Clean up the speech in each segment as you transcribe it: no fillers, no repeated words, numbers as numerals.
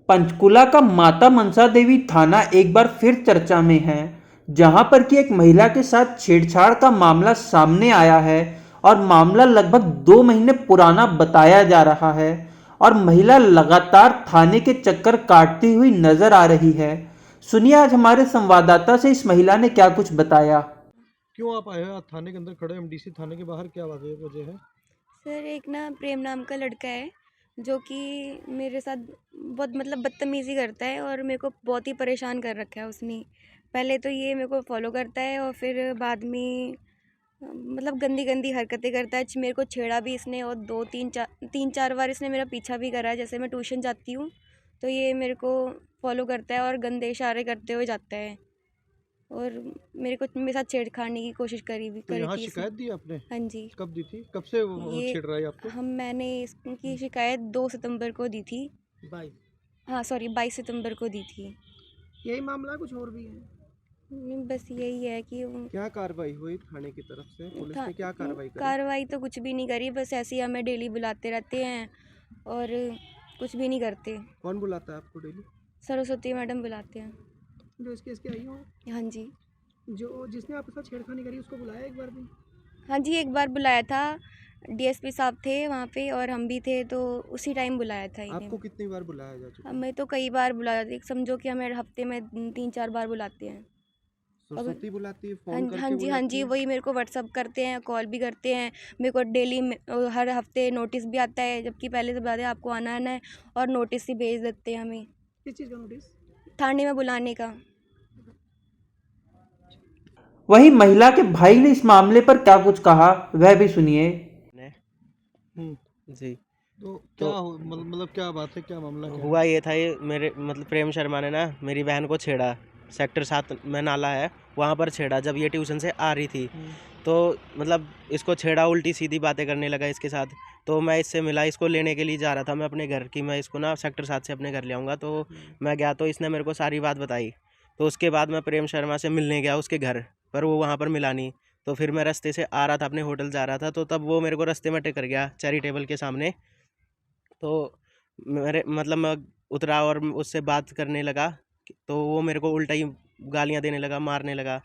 पंचकुला का माता मनसा देवी थाना एक बार फिर चर्चा में है, जहां पर कि एक महिला के साथ छेड़छाड़ का मामला सामने आया है और मामला लगभग 2 महीने पुराना बताया जा रहा है और महिला लगातार थाने के चक्कर काटती हुई नजर आ रही है। सुनिए आज हमारे संवाददाता से इस महिला ने क्या कुछ बताया। क्यों आप आए हो? आप थाने के अंदर खड़े हो, एमडीसी थाने के बाहर, क्या वजह है? सर एक ना प्रेम नाम का लड़का है जो कि मेरे साथ बहुत मतलब बदतमीज़ी करता है और मेरे को बहुत ही परेशान कर रखा है उसने। पहले तो ये मेरे को फॉलो करता है और फिर बाद में मतलब गंदी गंदी हरकतें करता है। मेरे को छेड़ा भी इसने और 3-4 बार इसने मेरा पीछा भी करा है। जैसे मैं ट्यूशन जाती हूँ तो ये मेरे को फॉलो करता है और गंदे इशारे करते हुए जाता है और मेरे साथ छेड़खानी की कोशिश तो करी यहाँ थी इसने। शिकायत दी आपने? हाँ जी। कब दी थी? कब से वो ये छेड़ रहा है आपको? मैंने इसकी शिकायत 2 सितंबर को दी थी। 22। हाँ सॉरी 22 सितंबर को दी थी। यही मामला कुछ और भी है? बस यही है कि क्या कार्रवाई हुई थाने की तरफ से? पुलिस ने क्या कार्रवाई करी? कार्रवाई तो कुछ भी नहीं करी, बस ऐसे ही हमें डेली बुलाते रहते हैं और कुछ भी नहीं करते। कौन बुलाता है आपको डेली? सरस्वती मैडम बुलाते हैं। जो इस केस के आई हो, हाँ जी। जो जिसने आपके साथ छेड़खानी करी, उसको बुलाया एक बार भी? हाँ जी एक बार बुलाया था, डीएसपी साहब थे वहाँ पे और हम भी थे तो उसी टाइम बुलाया था इन्हें। आपको कितनी बार बुलाया जा चुका? हमें तो कई बार बुलाया, समझो कि हमें हफ्ते में 3-4 बार बुलाते हैं। सरस्वती बुलाती है, हाँ फोन करके हाँ जी हाँ बुलाती जी, है? वही मेरे को व्हाट्सअप करते हैं, कॉल भी करते हैं। मेरे को डेली हर हफ्ते नोटिस भी आता है, जबकि पहले से बताते आपको आना है और नोटिस ही भेज देते हैं हमें। किस चीज़ का नोटिस? थाने में बुलाने का। वहीं महिला के भाई ने इस मामले पर क्या कुछ कहा वह भी सुनिए। ने हम्म। जी। तो तो क्या मतलब क्या बात है, क्या मामला क्या हुआ ये था, ये मेरे मतलब प्रेम शर्मा ने ना मेरी बहन को छेड़ा। सेक्टर 7 में नाला है, वहाँ पर छेड़ा जब ये ट्यूशन से आ रही थी। है? तो मतलब इसको छेड़ा, उल्टी सीधी बातें करने लगा इसके साथ। तो मैं इससे मिला, इसको लेने के लिए जा रहा था मैं अपने घर की, मैं इसको ना सेक्टर 7 से अपने घर ले आऊँगा। तो मैं गया तो इसने मेरे को सारी बात बताई। तो उसके बाद मैं प्रेम शर्मा से मिलने गया उसके घर, पर वो वहाँ पर मिला नहीं। तो फिर मैं रास्ते से आ रहा था, अपने होटल जा रहा था, तो तब वो मेरे को रास्ते में टेकर गया चैरिटेबल के सामने। तो मेरे मतलब मैं उतरा और उससे बात करने लगा, तो वो मेरे को उल्टा ही गालियाँ देने लगा, मारने लगा।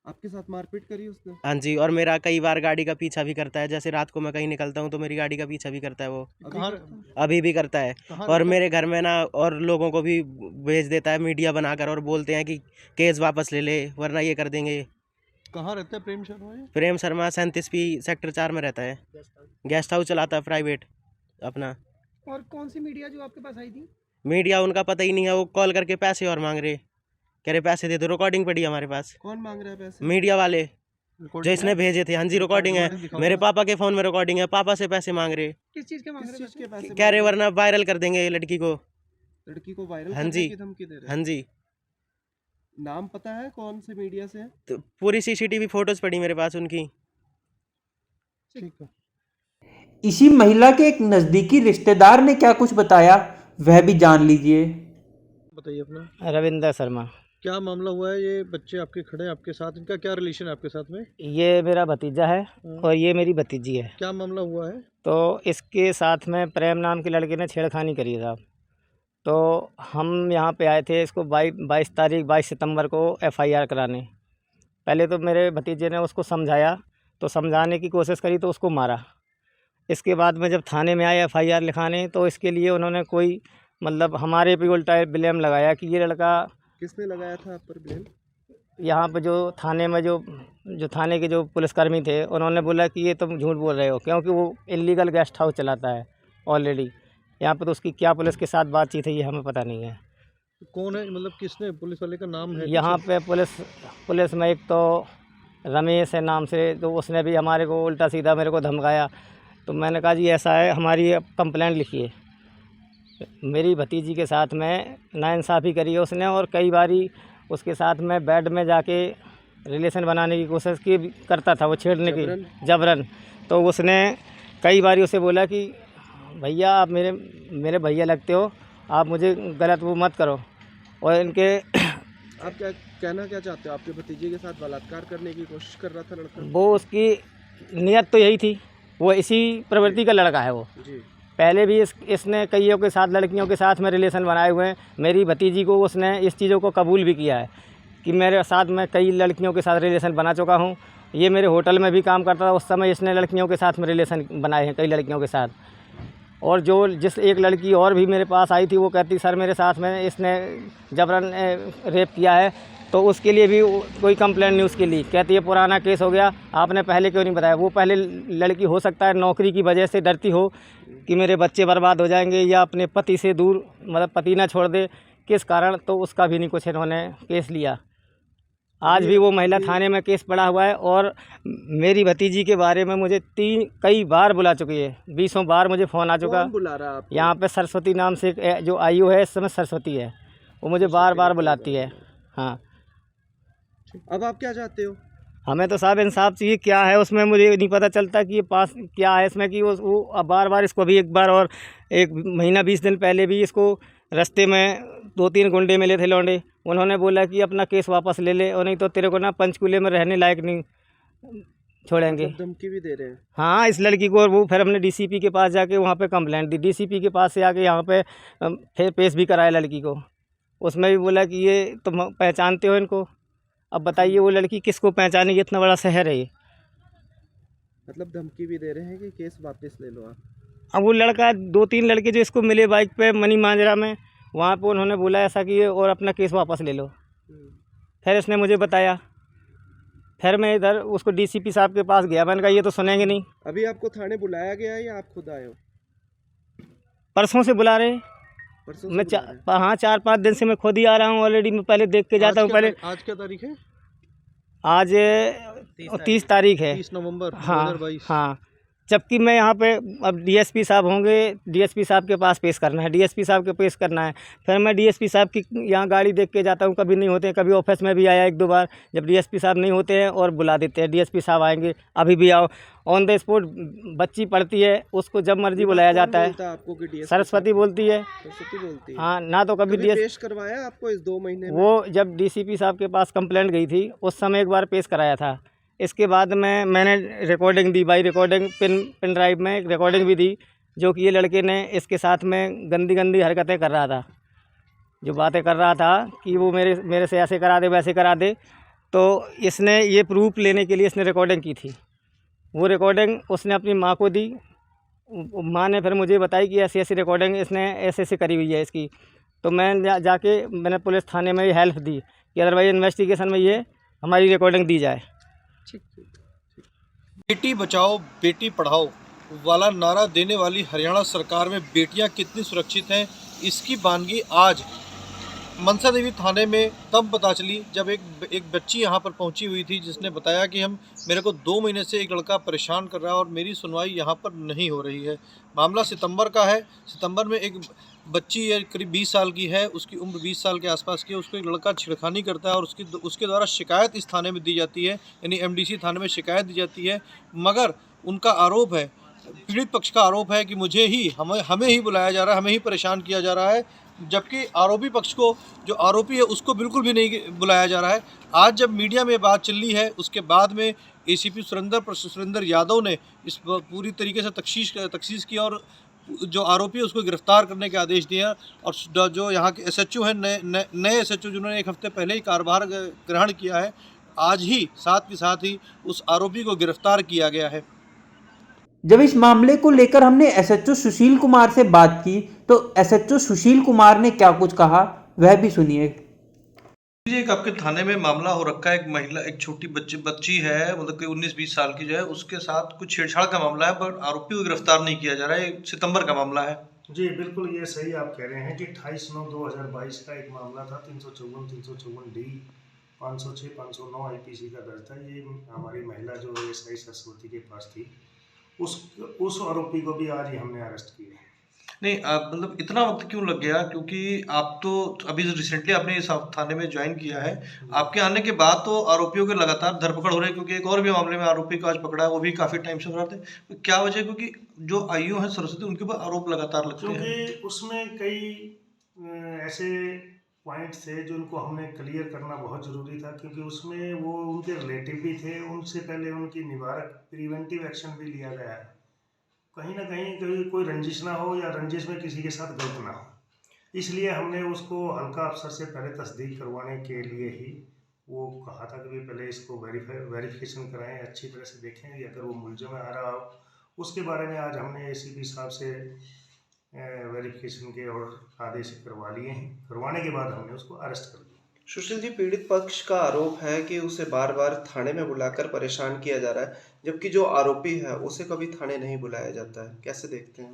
आपके साथ मारपीट करी उसने? हाँ जी, और मेरा कई बार गाड़ी का पीछा भी करता है। जैसे रात को मैं कहीं निकलता हूँ तो मेरी गाड़ी का पीछा भी करता है वो, कहाँ? अभी भी करता है। कहाँ और रहता है? मेरे घर में ना और लोगों को भी भेज देता है मीडिया बनाकर, और बोलते हैं कि केस वापस ले ले वरना ये कर देंगे। कहाँ रहता है प्रेम शर्मा ये? प्रेम शर्मा 37 सेक्टर 4 में रहता है, गेस्ट हाउस चलाता है प्राइवेट अपना। और कौन सी मीडिया जो आपके पास आई थी? मीडिया उनका पता ही नहीं है, वो कॉल करके पैसे और मांग रहे, कह रहे पैसे दे दो, रिकॉर्डिंग पड़ी है हमारे पास। कौन मांग रहा है पैसे? मीडिया वाले जो रिकॉर्डिंग इसने है? भेजे थे। हाँ जी रिकॉर्डिंग है, दिखाओ मेरे बस। पापा के फ़ोन में रिकॉर्डिंग है, पापा से पैसे मांग रहे, किस चीज़ के मांग रहे हैं पैसे? कह रहे वरना वायरल कर देंगे ये लड़की को। लड़की को वायरल हाँ करने जी, की धमकी दे रहे हाँ हैं? जी। नाम पता है कौन से मीडिया से है? तो पूरी सीसीटीवी फोटोज पड़ी मेरे पास उनकी। ठीक है। इसी महिला के एक नजदीकी रिश्तेदार ने क्या कुछ बताया वह भी जान लीजिए। बताइए अपना। रविंदर शर्मा। क्या मामला हुआ है? ये बच्चे आपके खड़े हैं आपके साथ, इनका क्या रिलेशन है आपके साथ में? ये मेरा भतीजा है और ये मेरी भतीजी है। क्या मामला हुआ है? तो इसके साथ में प्रेम नाम के लड़के ने छेड़खानी करी है साहब। तो हम यहाँ पे आए थे इसको 22 सितंबर को एफआईआर कराने। पहले तो मेरे भतीजे ने उसको समझाया, तो समझाने की कोशिश करी तो उसको मारा। इसके बाद में जब थाने में आए एफआईआर लिखाने, तो इसके लिए उन्होंने कोई मतलब हमारे पे उल्टा ब्लेम लगाया कि ये लड़का, किसने लगाया था आप पर ब्लेम? यहाँ पे जो थाने में जो थाने के जो पुलिसकर्मी थे, उन्होंने बोला कि ये तुम झूठ बोल रहे हो, क्योंकि वो इल्लीगल गेस्ट हाउस चलाता है ऑलरेडी। यहाँ पे तो उसकी क्या पुलिस के साथ बातचीत है ये हमें पता नहीं है। कौन है, मतलब किसने, पुलिस वाले का नाम है? यहाँ पे पुलिस में एक तो रमेश है नाम से, तो उसने भी हमारे को उल्टा सीधा मेरे को धमकाया। तो मैंने कहा जी ऐसा है, हमारी कंप्लेंट लिखिए। मेरी भतीजी के साथ में नाइंसाफ़ी करी है उसने, और कई बारी उसके साथ में बेड में जाके रिलेशन बनाने की कोशिश की करता था, वो छेड़ने की जबरन। तो उसने कई बारी उसे बोला कि भैया आप मेरे भैया लगते हो, आप मुझे गलत वो मत करो। और इनके आप क्या कहना क्या चाहते हो? आपके भतीजे के साथ बलात्कार करने की कोशिश कर रहा था लड़का? वो उसकी नीयत तो यही थी, वो इसी प्रवृत्ति का लड़का है वो। जी। पहले भी इसने कईयों के साथ, लड़कियों के साथ में रिलेशन बनाए हुए हैं। मेरी भतीजी को उसने इस चीज़ों को कबूल भी किया है कि मेरे साथ मैं कई लड़कियों के साथ रिलेशन बना चुका हूँ। ये मेरे होटल में भी काम करता था, उस समय इसने लड़कियों के साथ में रिलेशन बनाए हैं, कई लड़कियों के साथ। और जिस एक लड़की और भी मेरे पास आई थी, वो कहती सर मेरे साथ में इसने जबरन रेप किया है, तो उसके लिए भी कोई कंप्लेंट नहीं उसके लिए। कहती है पुराना केस हो गया, आपने पहले क्यों नहीं बताया। वो पहले लड़की हो सकता है नौकरी की वजह से डरती हो कि मेरे बच्चे बर्बाद हो जाएंगे या अपने पति से दूर, मतलब पति ना छोड़ दे, किस कारण, तो उसका भी नहीं कुछ इन्होंने केस लिया। आज भी वो महिला थाने में केस पड़ा हुआ है। और मेरी भतीजी के बारे में मुझे कई बार बुला चुकी है, 20 बार मुझे फ़ोन आ चुका। कौन बुला रहा है आपको? यहाँ पे सरस्वती नाम से जो आयु है, इस समय सरस्वती है, वो मुझे बार बार बुलाती है। हाँ, अब आप क्या चाहते हो? हमें तो साहब इंसाफ चाहिए। क्या है उसमें मुझे नहीं पता चलता कि ये पास क्या है इसमें, कि वो बार बार इसको भी एक बार और 1 महीना 20 दिन पहले भी इसको रास्ते में 2-3 गुंडे मिले थे लौंडे। उन्होंने बोला कि अपना केस वापस ले ले और नहीं तो तेरे को ना पंचकूले में रहने लायक नहीं छोड़ेंगे। मतलब धमकी भी दे रहे हैं? हाँ, इस लड़की को। और वो फिर हमने डीसीपी के पास जाके वहाँ पे कंप्लेंट दी। डीसीपी के पास से आके यहाँ पे फिर पेश भी कराया लड़की को। उसमें भी बोला कि ये तुम पहचानते हो इनको। अब बताइए वो लड़की किसको पहचानेगी, इतना बड़ा शहर है ये। मतलब धमकी भी दे रहे हैं कि केस वापस ले लो आप। अब वो लड़का, 2-3 लड़के जो इसको मिले बाइक पे मनी मांजरा में, वहाँ पे उन्होंने बोला ऐसा कि ये और अपना केस वापस ले लो। फिर इसने मुझे बताया, फिर मैं इधर उसको डीसीपी साहब के पास गया। मैंने कहा ये तो सुनेंगे नहीं। अभी आपको थाने बुलाया गया है या आप खुद आए हो? परसों से बुला रहे। परसों मैं से बुला रहे हैं। हाँ 4-5 दिन से मैं खुद ही आ रहा हूँ ऑलरेडी। मैं पहले देख के जाता हूँ। पहले आज क्या तारीख है? आज 30 तारीख है। 30 नवंबर हाँ 2022। हाँ, जबकि मैं यहाँ पे अब डीएसपी साहब होंगे, डीएसपी साहब के पास पेश करना है, डीएसपी साहब के पेश करना है। फिर मैं डीएसपी साहब की यहाँ गाड़ी देख के जाता हूँ, कभी नहीं होते हैं। कभी ऑफिस में भी आया 1-2 बार, जब डीएसपी साहब नहीं होते हैं और बुला देते हैं, डीएसपी साहब आएंगे, अभी भी आओ। ऑन द स्पॉट बच्ची पढ़ती है, उसको जब मर्जी बुलाया जाता है। आपको कि DSP सरस्वती बोलती है। सरस्वती बोलती है? हाँ, ना तो कभी कभी पेश करवाया आपको इस 2 महीने में? वो जब डीसीपी साहब के पास कंप्लेंट गई थी, उस समय एक बार पेश कराया था। इसके बाद मैंने रिकॉर्डिंग दी, बाई रिकॉर्डिंग पेन ड्राइव में रिकॉर्डिंग भी दी, जो कि ये लड़के ने इसके साथ में गंदी हरकतें कर रहा था, जो बातें कर रहा था कि वो मेरे से ऐसे करा दे वैसे करा दे। तो इसने ये प्रूफ लेने के लिए इसने रिकॉर्डिंग की थी। वो रिकॉर्डिंग उसने अपनी माँ को दी। माँ ने फिर मुझे बताई कि ऐसी रिकॉर्डिंग इसने ऐसे करी हुई है इसकी। तो मैं जाके मैंने पुलिस थाने में हेल्प दी कि अदरवाइज इन्वेस्टिगेशन में ये हमारी रिकॉर्डिंग दी जाए। बेटी बचाओ बेटी पढ़ाओ वाला नारा देने वाली हरियाणा सरकार में बेटियां कितनी सुरक्षित हैं, इसकी वानगी आज मनसा देवी थाने में तब पता चली जब एक बच्ची यहां पर पहुंची हुई थी, जिसने बताया कि मेरे को 2 महीने से एक लड़का परेशान कर रहा है और मेरी सुनवाई यहां पर नहीं हो रही है। मामला सितंबर का है। सितंबर में एक बच्ची है, करीब 20 साल की है, उसकी उम्र 20 साल के आसपास की है। उसको एक लड़का छेड़खानी करता है और उसके द्वारा शिकायत इस थाने में दी जाती है, यानी MDC थाने में शिकायत दी जाती है। मगर उनका आरोप है, पीड़ित पक्ष का आरोप है कि हमें ही बुलाया जा रहा है, हमें ही परेशान किया जा रहा है, जबकि आरोपी पक्ष को, जो आरोपी है उसको बिल्कुल भी नहीं बुलाया जा रहा है। आज जब मीडिया में बात चली है, उसके बाद में ACP सुरेंद्र यादव ने इस पूरी तरीके से तफ्तीश की और जो आरोपी है उसको गिरफ्तार करने के आदेश दिए हैं। और जो यहाँ के SHO हैं, नए SHO जिन्होंने 1 हफ्ते पहले ही कार्यभार ग्रहण किया है, आज ही साथ ही उस आरोपी को गिरफ्तार किया गया है। जब इस मामले को लेकर हमने SHO सुशील कुमार से बात की तो SHO सुशील कुमार ने क्या कुछ कहा, वह भी सुनिए। एक आपके थाने में मामला हो रखा है, एक महिला, एक छोटी बच्ची है, मतलब कि 19-20 साल की जो है, उसके साथ कुछ छेड़छाड़ का मामला है, पर आरोपी को गिरफ्तार नहीं किया जा रहा है। सितंबर का मामला है। जी बिल्कुल, ये सही आप कह रहे हैं कि 28/9/2022 का एक मामला था। 354-354D 506-509 IPC का दर्ज था। ये हमारी महिला जो SI सरस्वती के पास थी, उस आरोपी को भी आज ही हमने अरेस्ट किया। नहीं, आप मतलब इतना वक्त क्यों लग गया? क्योंकि आप तो अभी रिसेंटली आपने इस थाने में ज्वाइन किया है। आपके आने के बाद तो आरोपियों के लगातार धरपकड़ हो रही है, क्योंकि एक और भी मामले में आरोपी को आज पकड़ा है, वो भी काफ़ी टाइम से फरार थे। तो क्या वजह है? क्योंकि जो IO है सरस्वती, उनके ऊपर आरोप लगातार लगते हैं। क्योंकि उसमें कई ऐसे पॉइंट थे जो उनको हमने क्लियर करना बहुत ज़रूरी था, क्योंकि उसमें वो उनके रिलेटिव भी थे। उनसे पहले उनकी निवारक प्रिवेंटिव एक्शन भी लिया गया है। कहीं ना कहीं कोई रंजिश ना हो या रंजिश में किसी के साथ गलत ना हो, इसलिए हमने उसको हल्का अफसर से पहले तस्दीक करवाने के लिए ही वो कहा था कि भी पहले इसको वेरिफिकेशन कराएं, अच्छी तरह से देखें कि अगर वो मुलज़िम आ रहा हो। उसके बारे में आज हमने एसीपी साहब से वेरिफिकेशन के और आदेश करवा लिए हैं। करवाने के बाद हमने उसको अरेस्ट कर लिया। सुशील जी, पीड़ित पक्ष का आरोप है कि उसे बार बार थाने में बुलाकर परेशान किया जा रहा है, जबकि जो आरोपी है उसे कभी थाने नहीं बुलाया जाता है, कैसे देखते हैं?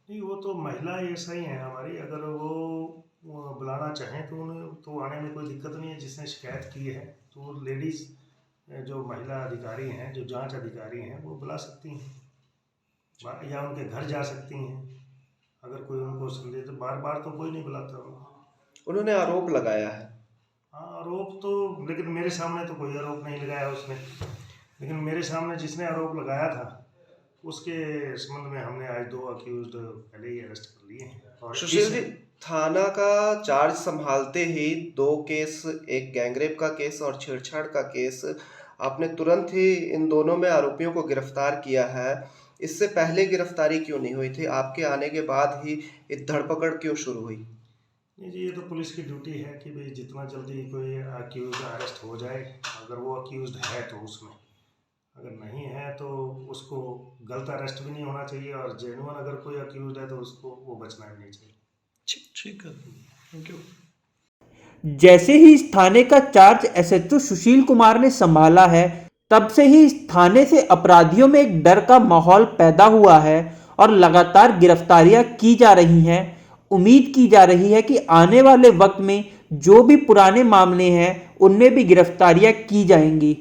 नहीं, वो तो महिला ऐसा ही है हमारी, अगर वो बुलाना चाहें तो उन्हें तो आने में कोई दिक्कत नहीं है। जिसने शिकायत की है तो लेडीज़ जो महिला अधिकारी हैं, जो जांच अधिकारी हैं, वो बुला सकती हैं या उनके घर जा सकती हैं अगर कोई उनको संदेह। तो बार बार तो कोई नहीं बुलाता उन्होंने आरोप लगाया है। हाँ, आरोप तो, लेकिन मेरे सामने तो कोई आरोप नहीं लगाया उसने। लेकिन मेरे सामने जिसने आरोप लगाया था उसके संबंध में हमने आज 2 अक्यूज्ड पहले ही अरेस्ट कर लिए हैं। और सुशील जी, थाना का चार्ज संभालते ही 2 केस, एक गैंगरेप का केस और छेड़छाड़ का केस, आपने तुरंत ही इन दोनों में आरोपियों को गिरफ्तार किया है। इससे पहले गिरफ्तारी क्यों नहीं हुई थी? आपके आने के बाद ही ये धरपकड़ क्यों शुरू हुई? नहीं जी, ये तो पुलिस की ड्यूटी है कि भाई जितना जल्दी कोई अक्यूज अरेस्ट हो जाए। अगर वो अक्यूज्ड है तो उसमें, अगर नहीं है तो उसको गलत अरेस्ट भी नहीं होना चाहिए, और जेन्युइन अगर कोई अक्यूज्ड है तो उसको वो बचना भी नहीं चाहिए। ठीक है, थैंक यू। जैसे ही इस थाने का चार्ज एसएचओ सुशील कुमार ने संभाला है, तब से ही इस थाने से अपराधियों में एक डर का माहौल पैदा हुआ है और लगातार गिरफ्तारियां की जा रही हैं। उम्मीद की जा रही है कि आने वाले वक्त में जो भी पुराने मामले हैं उनमें भी गिरफ्तारियां की जाएंगी।